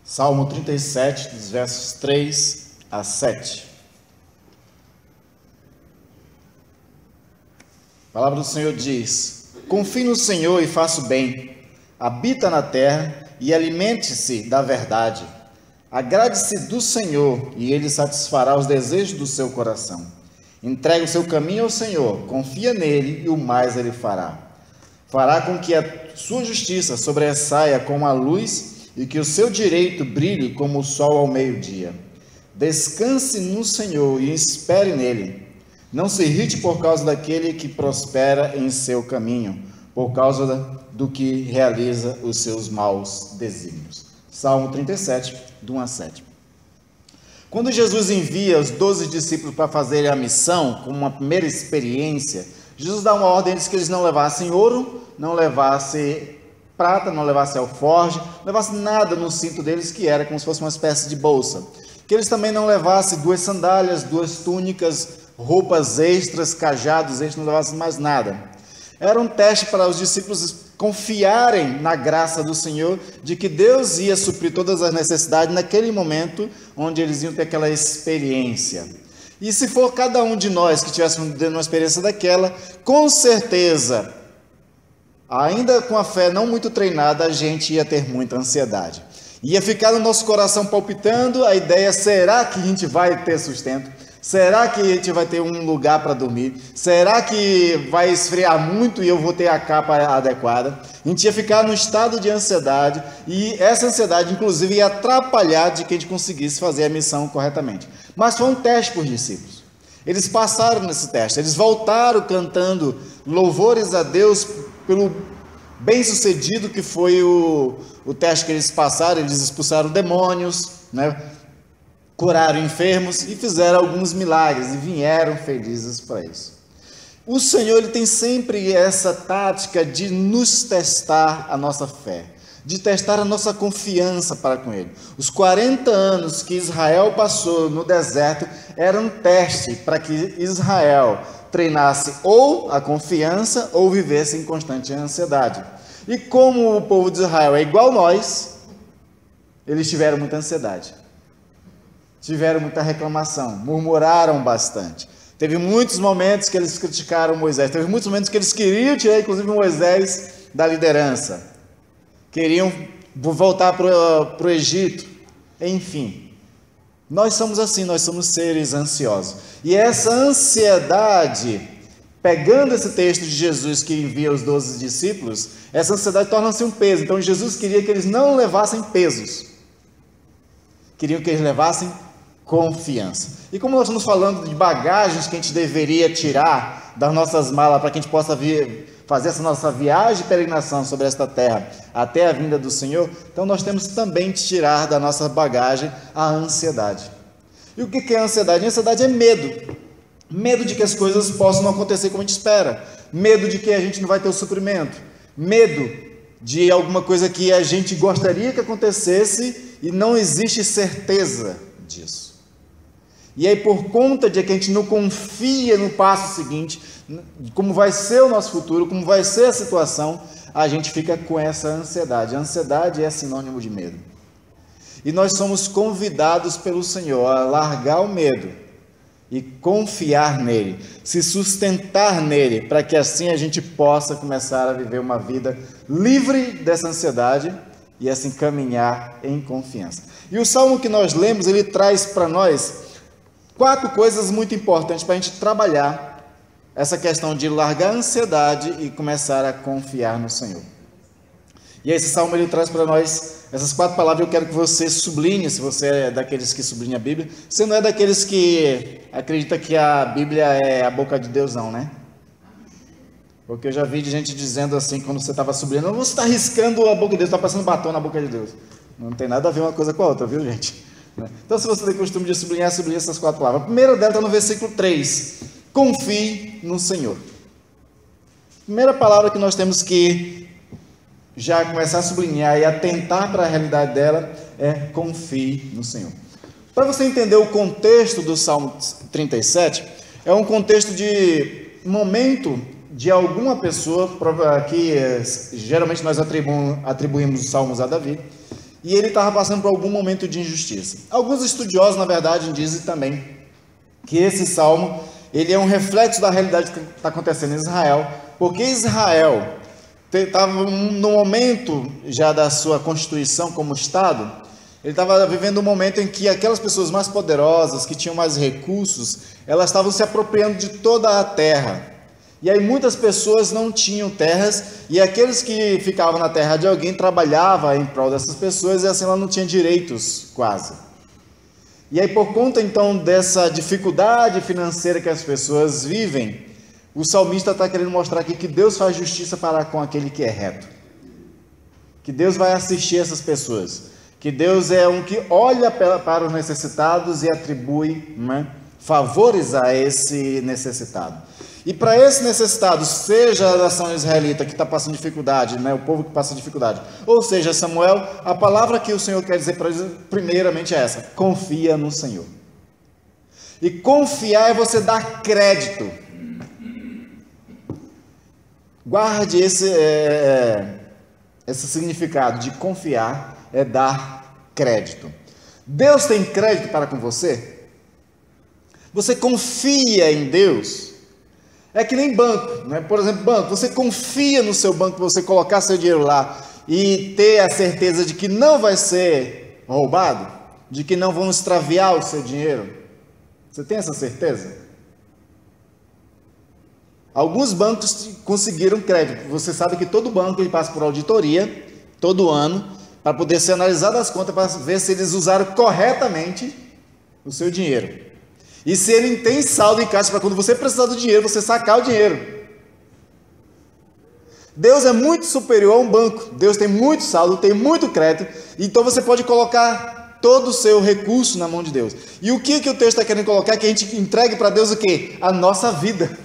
Salmo 37, dos versos 3 a 7. A palavra do Senhor diz: confie no Senhor e faça o bem, habita na terra e alimente-se da verdade. Agrade-se do Senhor e Ele satisfará os desejos do seu coração. Entregue o seu caminho ao Senhor, confia nele e o mais Ele fará. Fará com que a sua justiça sobressaia como a luz e que o seu direito brilhe como o sol ao meio-dia. Descanse no Senhor e espere nele. Não se irrite por causa daquele que prospera em seu caminho, por causa do que realiza os seus maus desígnios. Salmo 37, do 1 a 7. Quando Jesus envia os 12 discípulos para fazerem a missão, como uma primeira experiência, Jesus dá uma ordem de que eles não levassem ouro, não levassem prata, não levassem alforje, não levassem nada no cinto deles, que era como se fosse uma espécie de bolsa. Que eles também não levassem 2 sandálias, 2 túnicas, roupas extras, cajados extras, não levassem mais nada. Era um teste para os discípulos confiarem na graça do Senhor, de que Deus ia suprir todas as necessidades naquele momento onde eles iam ter aquela experiência. E se for cada um de nós que tivéssemos uma experiência daquela, com certeza, ainda com a fé não muito treinada, a gente ia ter muita ansiedade. Ia ficar no nosso coração palpitando a ideia: será que a gente vai ter sustento? Será que a gente vai ter um lugar para dormir? Será que vai esfriar muito e eu vou ter a capa adequada? A gente ia ficar no estado de ansiedade, e essa ansiedade, inclusive, ia atrapalhar de que a gente conseguisse fazer a missão corretamente. Mas foi um teste para os discípulos. Eles passaram nesse teste, eles voltaram cantando louvores a Deus pelo bem-sucedido que foi o teste que eles passaram. Eles expulsaram demônios, curaram enfermos e fizeram alguns milagres e vieram felizes para isso. O Senhor, Ele tem sempre essa tática de nos testar a nossa fé, de testar a nossa confiança para com Ele. Os 40 anos que Israel passou no deserto eram um teste para que Israel treinasse ou a confiança ou vivesse em constante ansiedade. E como o povo de Israel é igual nós, eles tiveram muita ansiedade. Tiveram muita reclamação, murmuraram bastante. Teve muitos momentos que eles criticaram Moisés, teve muitos momentos que eles queriam tirar, inclusive, Moisés da liderança. Queriam voltar para o Egito. Enfim, nós somos assim, nós somos seres ansiosos. E essa ansiedade, pegando esse texto de Jesus que envia os 12 discípulos, essa ansiedade torna-se um peso. Então Jesus queria que eles não levassem pesos. Queriam que eles levassem confiança. E como nós estamos falando de bagagens que a gente deveria tirar das nossas malas para que a gente possa fazer essa nossa viagem de peregrinação sobre esta terra até a vinda do Senhor, então nós temos também de tirar da nossa bagagem a ansiedade. E o que é a ansiedade? A ansiedade é medo. Medo de que as coisas possam não acontecer como a gente espera. Medo de que a gente não vai ter o suprimento. Medo de alguma coisa que a gente gostaria que acontecesse e não existe certeza disso. E aí, por conta de que a gente não confia no passo seguinte, como vai ser o nosso futuro, como vai ser a situação, a gente fica com essa ansiedade. A ansiedade é sinônimo de medo. E nós somos convidados pelo Senhor a largar o medo e confiar nele, se sustentar nele, para que assim a gente possa começar a viver uma vida livre dessa ansiedade e assim caminhar em confiança. E o salmo que nós lemos, ele traz para nós 4 coisas muito importantes para a gente trabalhar essa questão de largar a ansiedade e começar a confiar no Senhor. E esse salmo, ele traz para nós essas 4 palavras. Eu quero que você sublinhe, se você é daqueles que sublinha a Bíblia. Você não é daqueles que acredita que a Bíblia é a boca de Deus, não, né? Porque eu já vi de gente dizendo assim, quando você estava sublinhando: você está riscando a boca de Deus, está passando batom na boca de Deus. Não tem nada a ver uma coisa com a outra, viu, gente? Então, se você tem costume de sublinhar, sublinha essas 4 palavras. A primeira delas está no versículo 3. Confie no Senhor. A primeira palavra que nós temos que já começar a sublinhar e atentar para a realidade dela é: confie no Senhor. Para você entender o contexto do Salmo 37, é um contexto de momento de alguma pessoa, que geralmente nós atribuímos os salmos a Davi, e ele estava passando por algum momento de injustiça. Alguns estudiosos, na verdade, dizem também que esse salmo ele é um reflexo da realidade que está acontecendo em Israel, porque Israel estava no momento já da sua constituição como Estado, ele estava vivendo um momento em que aquelas pessoas mais poderosas, que tinham mais recursos, elas estavam se apropriando de toda a terra. E aí muitas pessoas não tinham terras, e aqueles que ficavam na terra de alguém trabalhavam em prol dessas pessoas, e assim ela não tinha direitos quase. E aí por conta então dessa dificuldade financeira que as pessoas vivem, o salmista está querendo mostrar aqui que Deus faz justiça para com aquele que é reto. Que Deus vai assistir essas pessoas. Que Deus é um que olha para os necessitados e atribui, né, favores a esse necessitado. E para esse necessitado, seja a nação israelita que está passando dificuldade, né, o povo que passa dificuldade, ou seja, Samuel, a palavra que o Senhor quer dizer para eles, primeiramente é essa: confia no Senhor. E confiar é você dar crédito. Guarde esse significado de confiar, é dar crédito. Deus tem crédito para com você? Você confia em Deus? É que nem banco, né? Por exemplo, banco, você confia no seu banco para você colocar seu dinheiro lá e ter a certeza de que não vai ser roubado? De que não vão extraviar o seu dinheiro? Você tem essa certeza? Alguns bancos conseguiram crédito. Você sabe que todo banco ele passa por auditoria, todo ano, para poder ser analisado as contas, para ver se eles usaram corretamente o seu dinheiro. E se ele tem saldo em caixa para quando você precisar do dinheiro, você sacar o dinheiro. Deus é muito superior a um banco. Deus tem muito saldo, tem muito crédito. Então você pode colocar todo o seu recurso na mão de Deus. E o que o texto está querendo colocar? Que a gente entregue para Deus o quê? A nossa vida.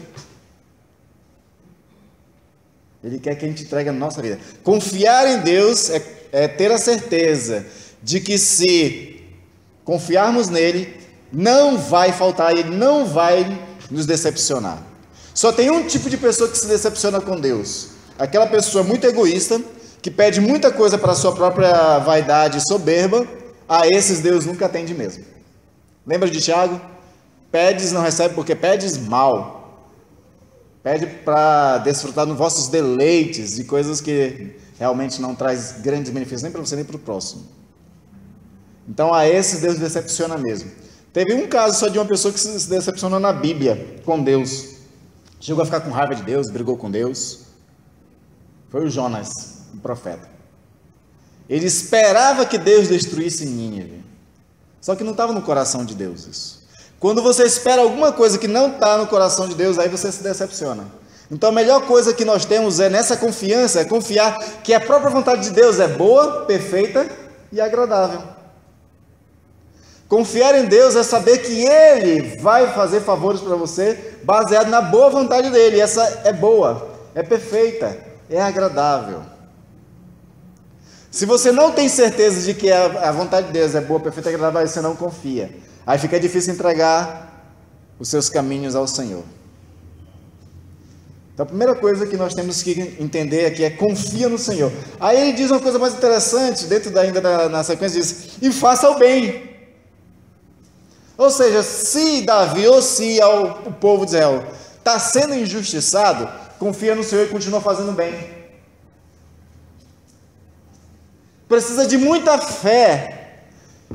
Ele quer que a gente entregue a nossa vida. Confiar em Deus é ter a certeza de que se confiarmos nele, não vai faltar, ele não vai nos decepcionar. Só tem um tipo de pessoa que se decepciona com Deus: aquela pessoa muito egoísta, que pede muita coisa para a sua própria vaidade e soberba. A esses Deus nunca atende mesmo. Lembra de Tiago? Pedes, não recebe porque pedes mal. Pede para desfrutar dos vossos deleites e coisas que realmente não traz grandes benefícios nem para você nem para o próximo. Então a esses Deus decepciona mesmo. Teve um caso só de uma pessoa que se decepcionou na Bíblia com Deus. Chegou a ficar com raiva de Deus, brigou com Deus. Foi o Jonas, o profeta. Ele esperava que Deus destruísse Nínive. Só que não estava no coração de Deus isso. Quando você espera alguma coisa que não está no coração de Deus, aí você se decepciona. Então a melhor coisa que nós temos é nessa confiança, é confiar que a própria vontade de Deus é boa, perfeita e agradável. Confiar em Deus é saber que Ele vai fazer favores para você baseado na boa vontade dEle. E essa é boa, é perfeita, é agradável. Se você não tem certeza de que a vontade de Deus é boa, perfeita e agradável, aí você não confia. Aí fica difícil entregar os seus caminhos ao Senhor. Então a primeira coisa que nós temos que entender aqui é confia no Senhor. Aí ele diz uma coisa mais interessante, ainda na sequência diz: e faça o bem. Ou seja, se Davi ou se o povo de Israel está sendo injustiçado, confia no Senhor e continua fazendo bem. Precisa de muita fé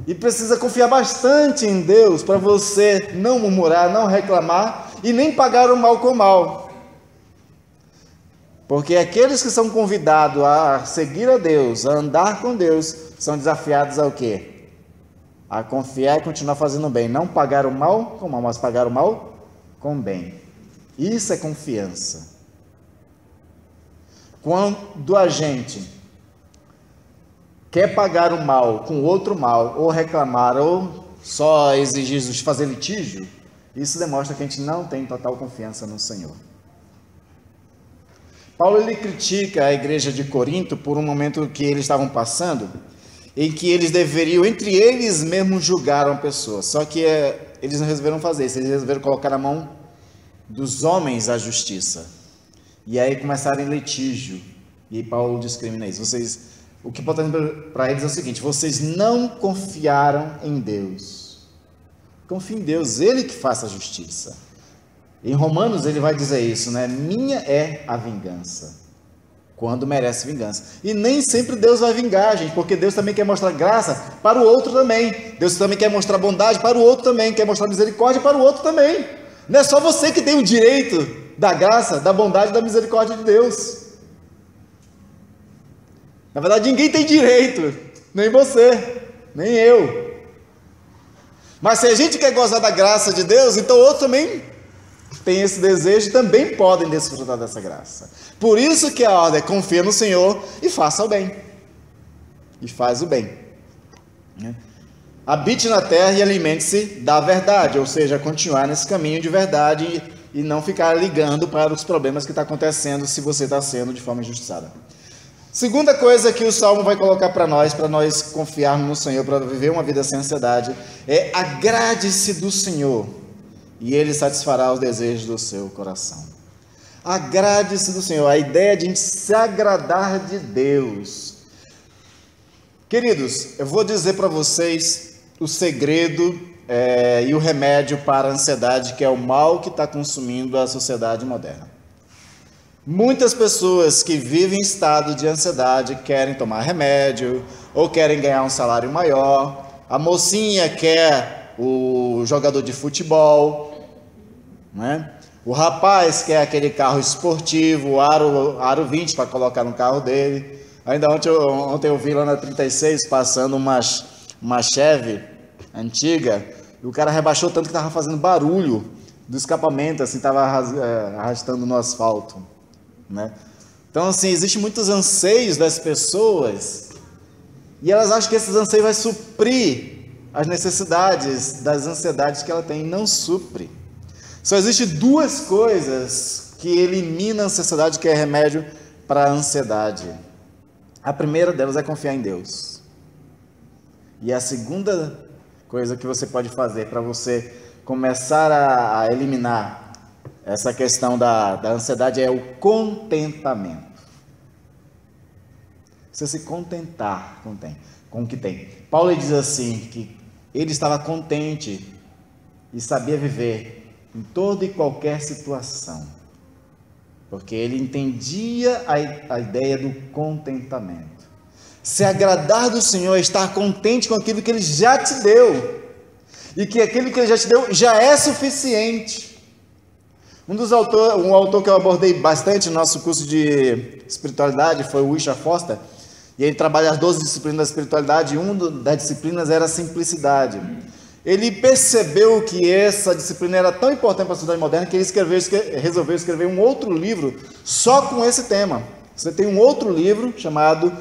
e precisa confiar bastante em Deus para você não murmurar, não reclamar e nem pagar o mal com o mal. Porque aqueles que são convidados a seguir a Deus, a andar com Deus, são desafiados ao quê? A confiar e continuar fazendo bem. Não pagar o mal com o mal, mas pagar o mal com o bem. Isso é confiança. Quando a gente quer pagar o mal com outro mal, ou reclamar, ou só exigir fazer litígio, isso demonstra que a gente não tem total confiança no Senhor. Paulo ele critica a igreja de Corinto por um momento que eles estavam passando, em que eles deveriam, entre eles mesmos, julgar uma pessoa. Só que eles não resolveram fazer isso, eles resolveram colocar na mão dos homens a justiça. E aí começaram em litígio. E Paulo discrimina isso. Vocês o que Paulo está dizendo para eles é o seguinte: vocês não confiaram em Deus. Confie em Deus, Ele que faça a justiça. Em Romanos ele vai dizer isso, né? Minha é a vingança, quando merece vingança. E nem sempre Deus vai vingar, gente, porque Deus também quer mostrar graça para o outro também. Deus também quer mostrar bondade para o outro também, quer mostrar misericórdia para o outro também. Não é só você que tem o direito da graça, da bondade e da misericórdia de Deus. Na verdade, ninguém tem direito, nem você, nem eu. Mas se a gente quer gozar da graça de Deus, então outros também têm esse desejo e também podem desfrutar dessa graça. Por isso que a ordem é: confia no Senhor e faça o bem. E faz o bem. Habite na terra e alimente-se da verdade, ou seja, continuar nesse caminho de verdade e não ficar ligando para os problemas que está acontecendo se você está sendo de forma injustiçada. Segunda coisa que o Salmo vai colocar para nós confiarmos no Senhor, para viver uma vida sem ansiedade, é: agrade-se do Senhor e Ele satisfará os desejos do seu coração. Agrade-se do Senhor, a ideia de a gente se agradar de Deus. Queridos, eu vou dizer para vocês o segredo e o remédio para a ansiedade, que é o mal que está consumindo a sociedade moderna. Muitas pessoas que vivem em estado de ansiedade querem tomar remédio ou querem ganhar um salário maior. A mocinha quer o jogador de futebol, né? O rapaz quer aquele carro esportivo, o aro 20 para colocar no carro dele. Ainda ontem eu vi lá na 36 passando uma Chevy antiga, e o cara rebaixou tanto que estava fazendo barulho do escapamento, assim, estava arrastando no asfalto, né? Então, assim, existem muitos anseios das pessoas e elas acham que esses anseios vai suprir as necessidades das ansiedades que ela tem. Não supre. Só existem duas coisas que eliminam a ansiedade, que é remédio para a ansiedade. A primeira delas é confiar em Deus. E a segunda coisa que você pode fazer para você começar a eliminar essa questão da ansiedade é o contentamento. Você se contentar com o que tem. Paulo diz assim, que ele estava contente e sabia viver em toda e qualquer situação, porque ele entendia a ideia do contentamento. Se agradar do Senhor é estar contente com aquilo que Ele já te deu, e que aquilo que Ele já te deu já é suficiente. Um autor que eu abordei bastante no nosso curso de espiritualidade foi o Richard Foster, e ele trabalha as 12 disciplinas da espiritualidade, e uma das disciplinas era a simplicidade. Ele percebeu que essa disciplina era tão importante para a sociedade moderna que ele resolveu escrever um outro livro só com esse tema. Você tem um outro livro chamado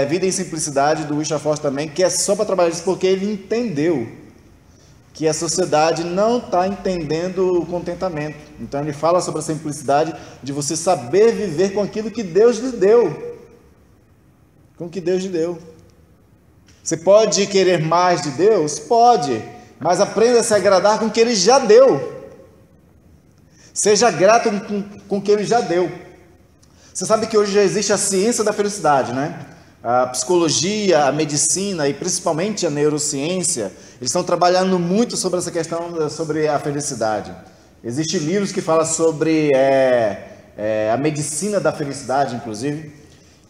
Vida em Simplicidade, do Richard Foster também, que é só para trabalhar isso, porque ele entendeu que a sociedade não está entendendo o contentamento. Então ele fala sobre a simplicidade de você saber viver com aquilo que Deus lhe deu. Com o que Deus lhe deu. Você pode querer mais de Deus? Pode, mas aprenda a se agradar com o que Ele já deu. Seja grato com o que Ele já deu. Você sabe que hoje já existe a ciência da felicidade, né? A psicologia, a medicina e principalmente a neurociência, eles estão trabalhando muito sobre essa questão, sobre a felicidade. Existem livros que falam sobre a medicina da felicidade, inclusive,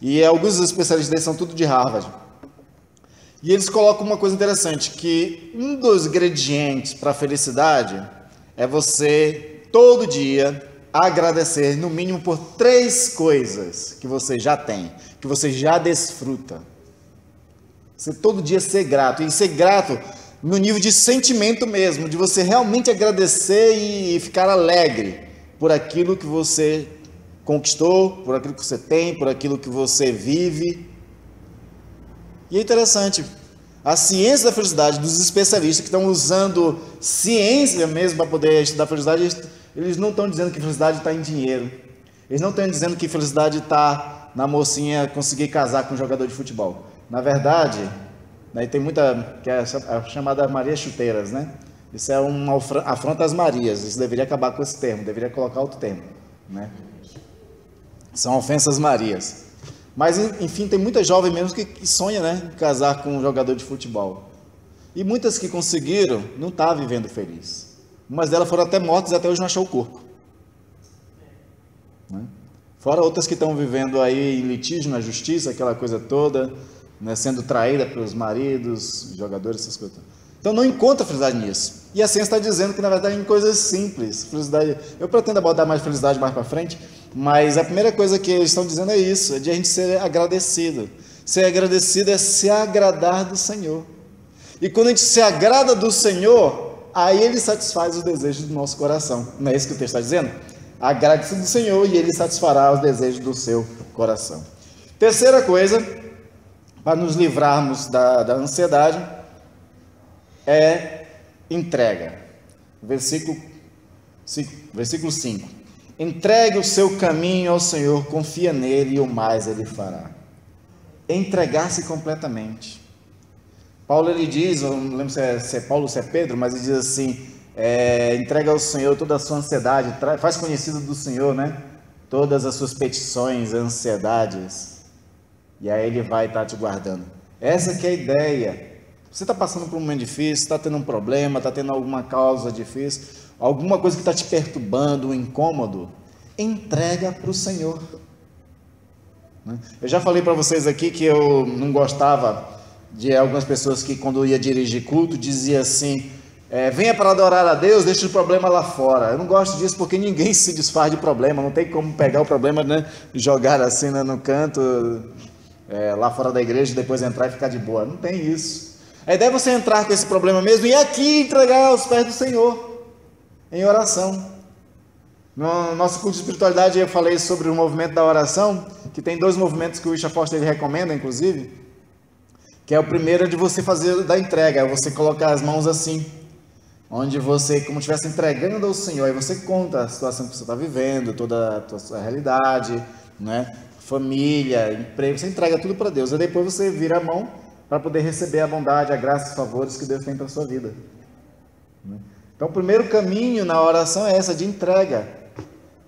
e alguns dos especialistas deles são tudo de Harvard. E eles colocam uma coisa interessante, que um dos ingredientes para a felicidade é você, todo dia, agradecer no mínimo por 3 coisas que você já tem, que você já desfruta. Você todo dia ser grato, e ser grato no nível de sentimento mesmo, de você realmente agradecer e ficar alegre por aquilo que você conquistou, por aquilo que você tem, por aquilo que você vive. E é interessante, a ciência da felicidade, dos especialistas que estão usando ciência mesmo para poder estudar a felicidade, eles não estão dizendo que felicidade está em dinheiro. Eles não estão dizendo que felicidade está na mocinha conseguir casar com um jogador de futebol. Na verdade, né, tem muita, que é a chamada Maria Chuteiras, né? Isso é uma afronta às Marias, isso deveria acabar com esse termo, deveria colocar outro termo, né? São ofensas Marias. Mas, enfim, tem muita jovem mesmo que sonha, né, em casar com um jogador de futebol. E muitas que conseguiram não estão vivendo feliz. Umas delas foram até mortas e até hoje não achou o corpo. Né? Fora outras que estão vivendo aí em litígio na justiça, aquela coisa toda, né, sendo traída pelos maridos, jogadores, essas coisas. Então não encontra felicidade nisso. E a ciência está dizendo que, na verdade, em coisas simples. Felicidade, eu pretendo abordar mais felicidade mais para frente, mas a primeira coisa que eles estão dizendo é isso, é de a gente ser agradecido. Ser agradecido é se agradar do Senhor. E quando a gente se agrada do Senhor, aí Ele satisfaz os desejos do nosso coração. Não é isso que o texto está dizendo? Agrade-se do Senhor e Ele satisfará os desejos do seu coração. Terceira coisa, para nos livrarmos da ansiedade, é entrega. Versículo 5. Entregue o seu caminho ao Senhor, confia nele e o mais Ele fará. Entregar-se completamente. Paulo, ele diz, eu não lembro se é Paulo ou se é Pedro, mas ele diz assim, entrega ao Senhor toda a sua ansiedade, faz conhecido do Senhor, né? Todas as suas petições, ansiedades, e aí Ele vai estar te guardando. Essa que é a ideia. Você está passando por um momento difícil, está tendo um problema, está tendo alguma causa difícil, alguma coisa que está te perturbando, um incômodo, entrega para o Senhor. Eu já falei para vocês aqui que eu não gostava de algumas pessoas que, quando ia dirigir culto, dizia assim, venha para adorar a Deus, deixa o problema lá fora. Eu não gosto disso porque ninguém se desfaz de problema, não tem como pegar o problema, né, e jogar assim, né, no canto, lá fora da igreja, e depois entrar e ficar de boa. Não tem isso. A ideia é você entrar com esse problema mesmo e aqui entregar aos pés do Senhor, em oração. No nosso curso de espiritualidade eu falei sobre o movimento da oração, que tem 2 movimentos que o Richard Foster ele recomenda, inclusive, que é o primeiro de você fazer da entrega, é você colocar as mãos assim, onde você, como estivesse entregando ao Senhor, aí você conta a situação que você está vivendo, toda a sua realidade, né? Família, emprego, você entrega tudo para Deus, e depois você vira a mão para poder receber a bondade, a graça e os favores que Deus tem para a sua vida. Então, o primeiro caminho na oração é essa, de entrega,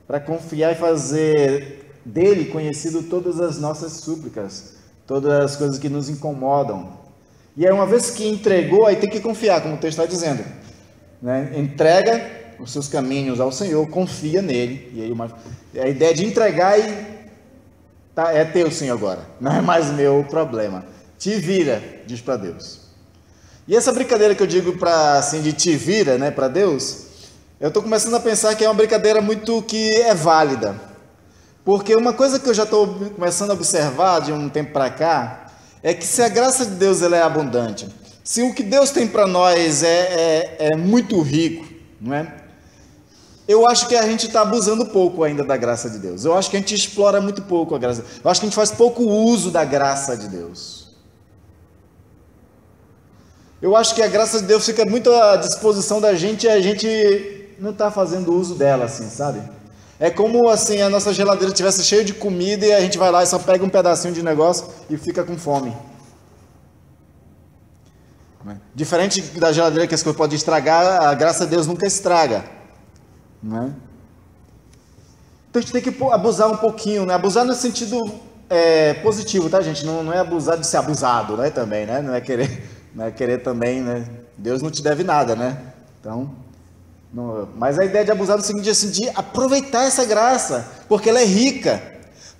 para confiar e fazer dele conhecido todas as nossas súplicas, todas as coisas que nos incomodam. E aí, uma vez que entregou, aí tem que confiar, como o texto está dizendo, né? Entrega os seus caminhos ao Senhor, confia nele. E aí, a ideia de entregar é teu, Senhor, agora, não é mais meu problema. Te vira, diz para Deus. E essa brincadeira que eu digo assim, de te vira, né, para Deus, eu estou começando a pensar que é uma brincadeira muito que é válida. Porque uma coisa que eu já estou começando a observar de um tempo para cá, é que se a graça de Deus ela é abundante, se o que Deus tem para nós é muito rico, não é? Eu acho que a gente está abusando pouco ainda da graça de Deus. Eu acho que a gente explora muito pouco a graça. Eu acho que a gente faz pouco uso da graça de Deus. Eu acho que a graça de Deus fica muito à disposição da gente e a gente não está fazendo uso dela, assim, sabe? É como assim a nossa geladeira estivesse cheia de comida e a gente vai lá e só pega um pedacinho de negócio e fica com fome. Diferente da geladeira que as coisas podem estragar, a graça de Deus nunca estraga. Não é? Então a gente tem que abusar um pouquinho, né? Abusar no sentido positivo, tá, gente? Não é abusar de ser abusado, né? Também, né? Não é querer também, né? Deus não te deve nada, né? Então, mas a ideia de abusar no seguinte, assim, de aproveitar essa graça, porque ela é rica.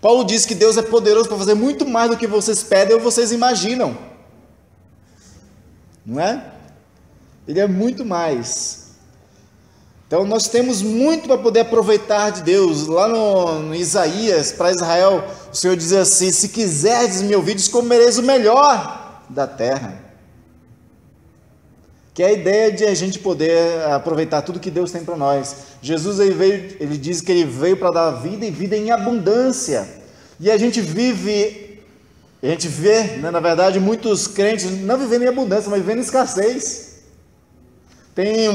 Paulo diz que Deus é poderoso para fazer muito mais do que vocês pedem ou vocês imaginam. Não é? Ele é muito mais. Então nós temos muito para poder aproveitar de Deus. Lá no Isaías, para Israel, o Senhor diz assim: se quiserdes me ouvir, comereis o melhor da terra. Que é a ideia de a gente poder aproveitar tudo que Deus tem para nós. Jesus ele diz que ele veio para dar vida e vida em abundância. E a gente vê, né, na verdade, muitos crentes não vivendo em abundância, mas vivendo em escassez. Tem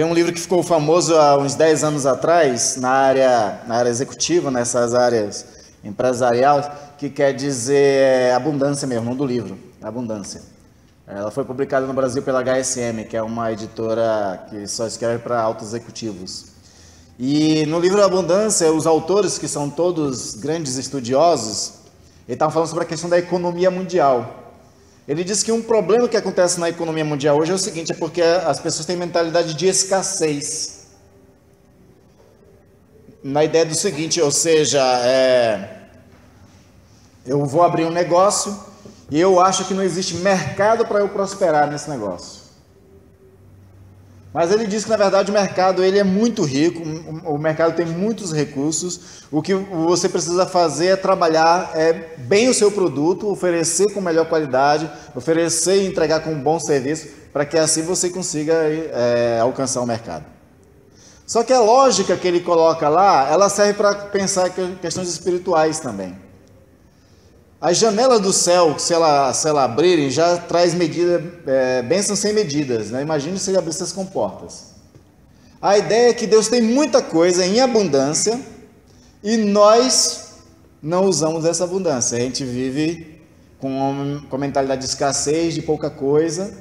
um livro que ficou famoso há uns 10 anos atrás, na área executiva, nessas áreas empresariais, que quer dizer abundância mesmo, nome do livro, abundância. Ela foi publicada no Brasil pela HSM, que é uma editora que só escreve para altos executivos. E no livro da Abundância, os autores, que são todos grandes estudiosos, eles estavam falando sobre a questão da economia mundial. Ele diz que um problema que acontece na economia mundial hoje é o seguinte, é porque as pessoas têm mentalidade de escassez. Na ideia do seguinte, ou seja, eu vou abrir um negócio e eu acho que não existe mercado para eu prosperar nesse negócio. Mas ele diz que, na verdade, o mercado ele é muito rico, o mercado tem muitos recursos, o que você precisa fazer é trabalhar bem o seu produto, oferecer com melhor qualidade, oferecer e entregar com um bom serviço, para que assim você consiga alcançar o mercado. Só que a lógica que ele coloca lá, ela serve para pensar questões espirituais também. As janelas do céu, se ela abrirem, já traz bênçãos sem medidas, né? Imagine se ele abrisse as comportas. A ideia é que Deus tem muita coisa em abundância e nós não usamos essa abundância. A gente vive com mentalidade de escassez, de pouca coisa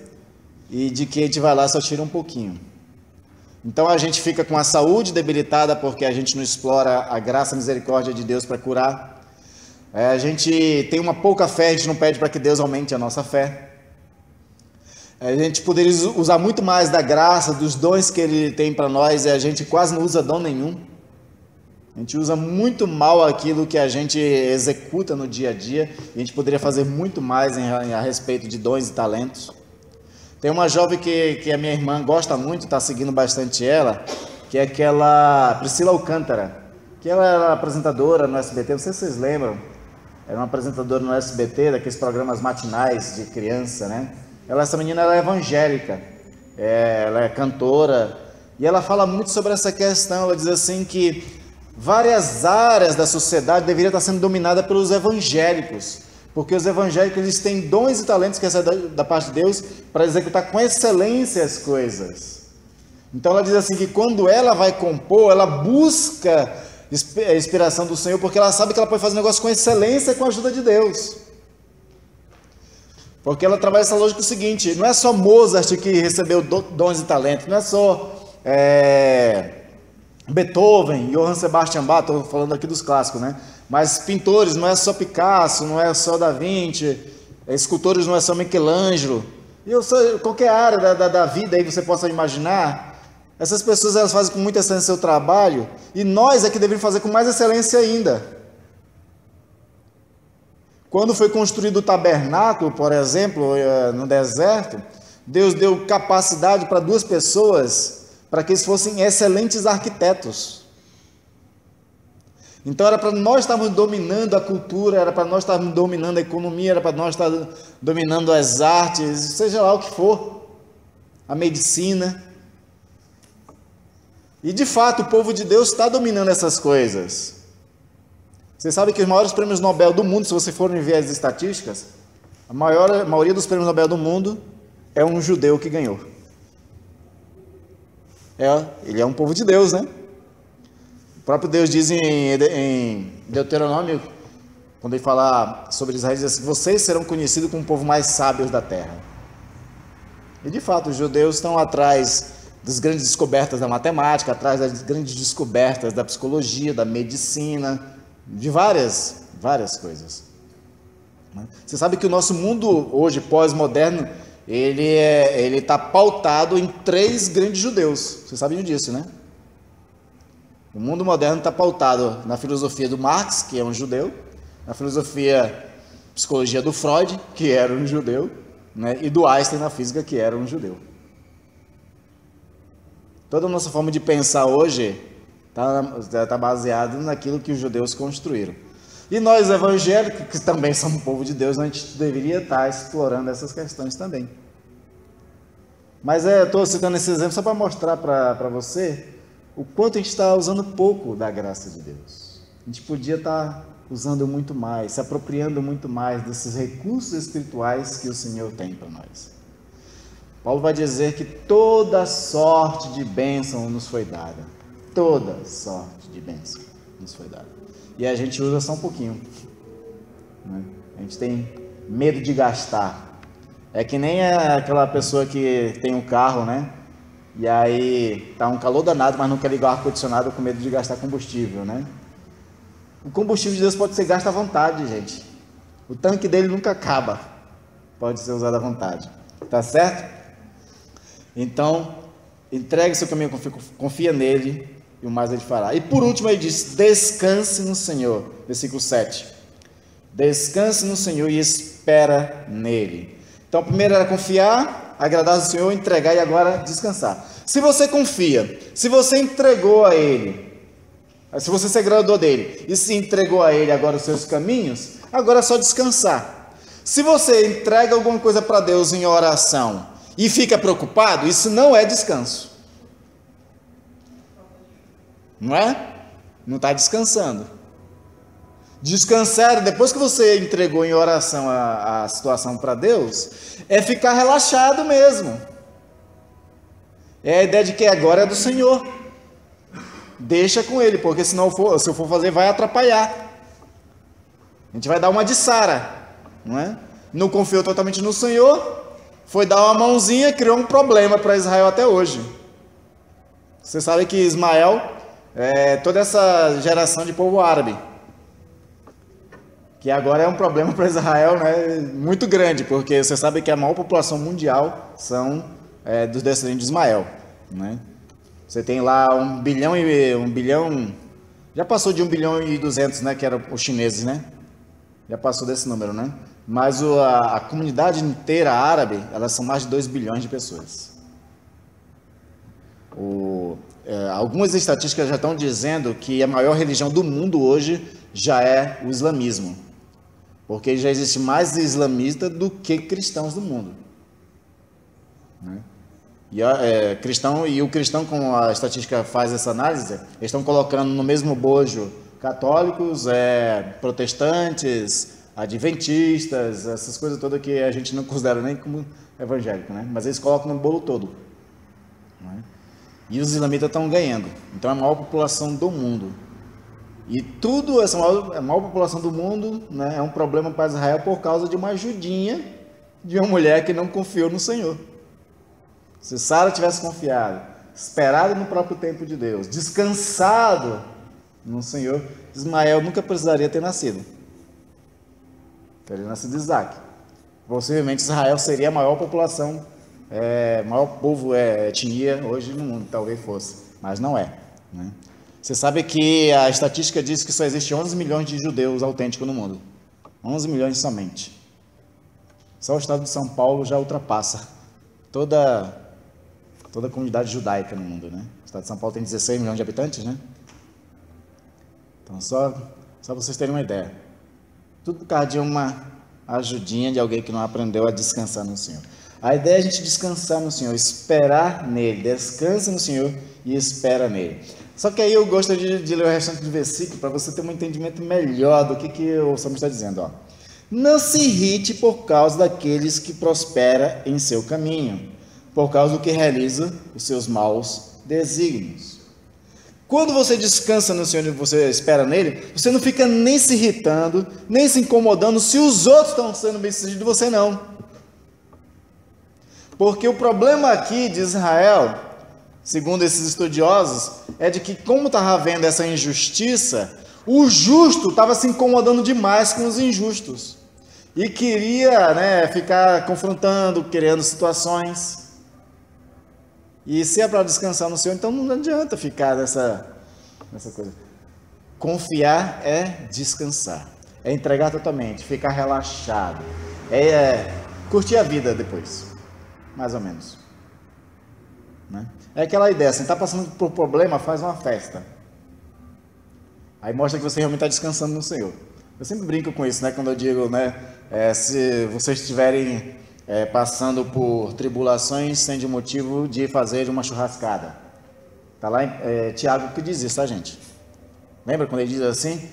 e de que a gente vai lá e só tira um pouquinho. Então a gente fica com a saúde debilitada porque a gente não explora a graça e a misericórdia de Deus para curar. A gente tem uma pouca fé, a gente não pede para que Deus aumente a nossa fé. A gente poderia usar muito mais da graça, dos dons que Ele tem para nós, e a gente quase não usa dom nenhum. A gente usa muito mal aquilo que a gente executa no dia a dia, e a gente poderia fazer muito mais a respeito de dons e talentos. Tem uma jovem que a minha irmã gosta muito, está seguindo bastante ela, que é aquela Priscila Alcântara, que ela era apresentadora no SBT, não sei se vocês lembram. Era uma apresentadora no SBT, daqueles programas matinais de criança, né? Essa menina é evangélica, ela é cantora, e ela fala muito sobre essa questão. Ela diz assim que várias áreas da sociedade deveriam estar sendo dominadas pelos evangélicos, porque os evangélicos eles têm dons e talentos que recebem da parte de Deus para executar com excelência as coisas. Então ela diz assim que quando ela vai compor, ela busca a inspiração do Senhor, porque ela sabe que ela pode fazer um negócio com excelência com a ajuda de Deus. Porque ela trabalha essa lógica seguinte, não é só Mozart que recebeu dons e talentos, não é só Beethoven, Johann Sebastian Bach, estou falando aqui dos clássicos, né? Mas pintores, não é só Picasso, não é só Da Vinci, escultores não é só Michelangelo, e qualquer área da vida aí você possa imaginar. Essas pessoas elas fazem com muita excelência o seu trabalho, e nós é que deveríamos fazer com mais excelência ainda. Quando foi construído o tabernáculo, por exemplo, no deserto, Deus deu capacidade para 2 pessoas, para que eles fossem excelentes arquitetos. Então era para nós estarmos dominando a cultura, era para nós estarmos dominando a economia, era para nós estarmos dominando as artes, seja lá o que for, a medicina. E de fato o povo de Deus está dominando essas coisas. Você sabe que os maiores prêmios Nobel do mundo, se você for ver as estatísticas, a maioria dos prêmios Nobel do mundo é um judeu que ganhou. Ele é um povo de Deus, né? O próprio Deus diz em Deuteronômio, quando ele fala sobre Israel, diz assim: vocês serão conhecidos como o povo mais sábio da terra. E de fato, os judeus estão atrás das grandes descobertas da matemática, atrás das grandes descobertas da psicologia, da medicina, de várias coisas. Você sabe que o nosso mundo hoje, pós-moderno, ele está pautado em 3 grandes judeus. Vocês sabiam disso, né? O mundo moderno está pautado na filosofia do Marx, que é um judeu, na filosofia psicologia do Freud, que era um judeu, né? E do Einstein na física, que era um judeu. Toda a nossa forma de pensar hoje está baseada naquilo que os judeus construíram. E nós, evangélicos, que também somos povo de Deus, a gente deveria estar explorando essas questões também. Mas estou citando esse exemplo só para mostrar para você o quanto a gente está usando pouco da graça de Deus. A gente podia estar usando muito mais, se apropriando muito mais desses recursos espirituais que o Senhor tem para nós. Paulo vai dizer que toda sorte de bênção nos foi dada. Toda sorte de bênção nos foi dada. E a gente usa só um pouquinho, né? A gente tem medo de gastar. É que nem aquela pessoa que tem um carro, né? E aí tá um calor danado, mas não quer ligar o ar-condicionado com medo de gastar combustível, né? O combustível de Deus pode ser gasto à vontade, gente. O tanque dele nunca acaba. Pode ser usado à vontade. Tá certo? Então, entregue seu caminho, confia nele e o mais ele fará. E por último ele diz, descanse no Senhor. Versículo 7. Descanse no Senhor e espera nele. Então, primeiro era confiar, agradar ao Senhor, entregar e agora descansar. Se você confia, se você entregou a Ele, se você se agradou dele e se entregou a Ele agora os seus caminhos, agora é só descansar. Se você entrega alguma coisa para Deus em oração e fica preocupado, isso não é descanso. Não é? Não está descansando. Descansar, depois que você entregou em oração a situação para Deus, é ficar relaxado mesmo. É a ideia de que agora é do Senhor. Deixa com Ele, porque senão se eu for fazer vai atrapalhar. A gente vai dar uma de Sara, não é? Não confiou totalmente no Senhor, foi dar uma mãozinha, criou um problema para Israel até hoje. Você sabe que Ismael é toda essa geração de povo árabe, que agora é um problema para Israel, né, muito grande, porque você sabe que a maior população mundial são dos descendentes de Ismael, né? Você tem lá 1 bilhão, já passou de 1 bilhão e 200, né, que eram os chineses, né? Já passou desse número, né? Mas a comunidade inteira árabe, elas são mais de 2 bilhões de pessoas. Algumas estatísticas já estão dizendo que a maior religião do mundo hoje já é o islamismo. Porque já existe mais islamista do que cristãos no mundo, né? E o cristão, como a estatística faz essa análise, eles estão colocando no mesmo bojo católicos, protestantes, adventistas, essas coisas todas que a gente não considera nem como evangélico, né? Mas eles colocam no bolo todo, né? E os islamitas estão ganhando. Então é a maior população do mundo. E tudo, essa maior população do mundo, né, é um problema para Israel por causa de uma ajudinha de uma mulher que não confiou no Senhor. Se Sara tivesse confiado, esperado no próprio tempo de Deus, descansado no Senhor, Ismael nunca precisaria ter nascido. Teria nascido Isaac. Possivelmente Israel seria a maior população, maior povo, etnia hoje no mundo, talvez fosse, mas não é, né? Você sabe que a estatística diz que só existe 11 milhões de judeus autênticos no mundo. 11 milhões somente. Só o estado de São Paulo já ultrapassa toda a comunidade judaica no mundo, né? O estado de São Paulo tem 16 milhões de habitantes, né? Então, só vocês terem uma ideia. Tudo por causa de uma ajudinha de alguém que não aprendeu a descansar no Senhor. A ideia é a gente descansar no Senhor, esperar nele. Descansa no Senhor e espera nele. Só que aí eu gosto de ler o restante do versículo para você ter um entendimento melhor do que o Salmo está dizendo, ó. Não se irrite por causa daqueles que prosperam em seu caminho, por causa do que realiza os seus maus desígnios. Quando você descansa no Senhor e você espera nele, você não fica nem se irritando, nem se incomodando se os outros estão sendo bem-sucedidos e você não. Porque o problema aqui de Israel, segundo esses estudiosos, é de que como estava havendo essa injustiça, o justo estava se incomodando demais com os injustos. E queria, né, ficar confrontando, criando situações. E se é para descansar no Senhor, então não adianta ficar nessa coisa. Confiar é descansar, é entregar totalmente, ficar relaxado, curtir a vida depois, mais ou menos, né? É aquela ideia, assim, está passando por problema, faz uma festa. Aí mostra que você realmente está descansando no Senhor. Eu sempre brinco com isso, né? Quando eu digo, né? Se vocês estiverem passando por tribulações, sem de motivo de fazer uma churrascada. Está lá em Tiago que diz isso, tá, gente? Lembra quando ele diz assim?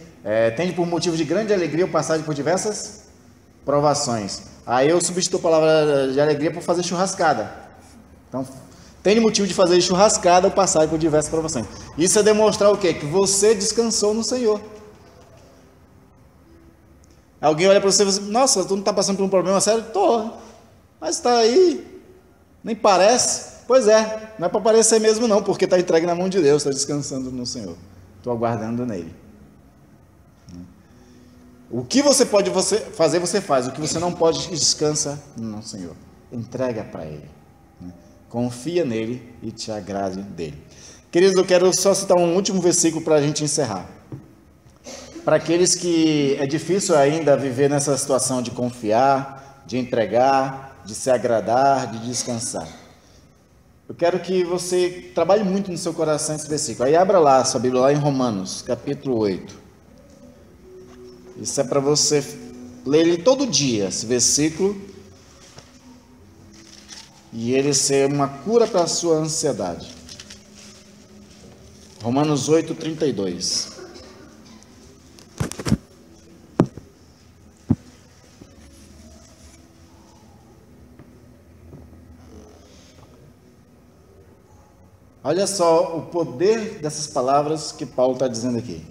Tende por motivo de grande alegria o passagem por diversas provações. Aí eu substituo a palavra de alegria por fazer churrascada. Então, tem motivo de fazer churrascada ou passar por diversas provações. Isso é demonstrar o quê? Que você descansou no Senhor. Alguém olha para você e diz, nossa, tu não está passando por um problema sério? Estou, mas está aí, nem parece. Pois é, não é para parecer mesmo não, porque está entregue na mão de Deus, está descansando no Senhor. Estou aguardando nele. O que você pode fazer, você faz. O que você não pode, descansa no Senhor. Entrega para Ele. Confia nele e te agrade dele. Queridos, eu quero só citar um último versículo para a gente encerrar. Para aqueles que é difícil ainda viver nessa situação de confiar, de entregar, de se agradar, de descansar. Eu quero que você trabalhe muito no seu coração esse versículo. Aí abra lá a sua Bíblia, lá em Romanos, capítulo 8. Isso é para você ler ele todo dia, esse versículo, e ele ser uma cura para a sua ansiedade. Romanos 8, 32. Olha só o poder dessas palavras que Paulo está dizendo aqui.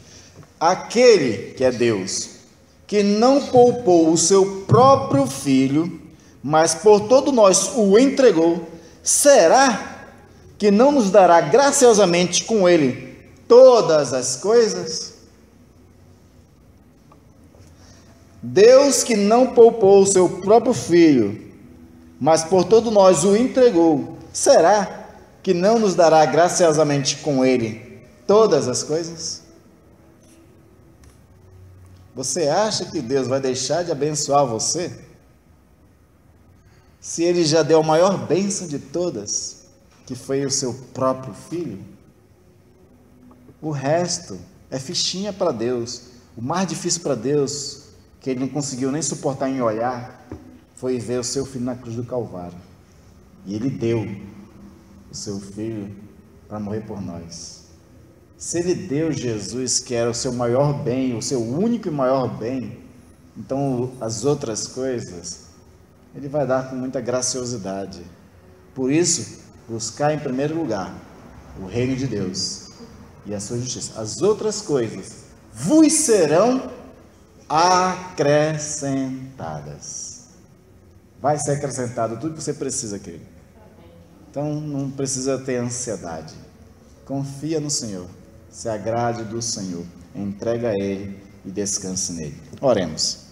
Aquele que é Deus, que não poupou o seu próprio Filho, mas por todo nós o entregou, será que não nos dará graciosamente com Ele todas as coisas? Deus que não poupou o seu próprio Filho, mas por todo nós o entregou, será que não nos dará graciosamente com Ele todas as coisas? Você acha que Deus vai deixar de abençoar você? Se Ele já deu a maior bênção de todas, que foi o seu próprio Filho? O resto é fichinha para Deus. O mais difícil para Deus, que Ele não conseguiu nem suportar em olhar, foi ver o seu Filho na cruz do Calvário. E Ele deu o seu Filho para morrer por nós. Se Ele deu Jesus, que era o seu maior bem, o seu único e maior bem, então as outras coisas Ele vai dar com muita graciosidade. Por isso, buscar em primeiro lugar o reino de Deus e a sua justiça. As outras coisas vos serão acrescentadas. Vai ser acrescentado tudo que você precisa, querido. Então não precisa ter ansiedade. Confia no Senhor. Se agrade do Senhor. Entrega a Ele e descanse nele. Oremos.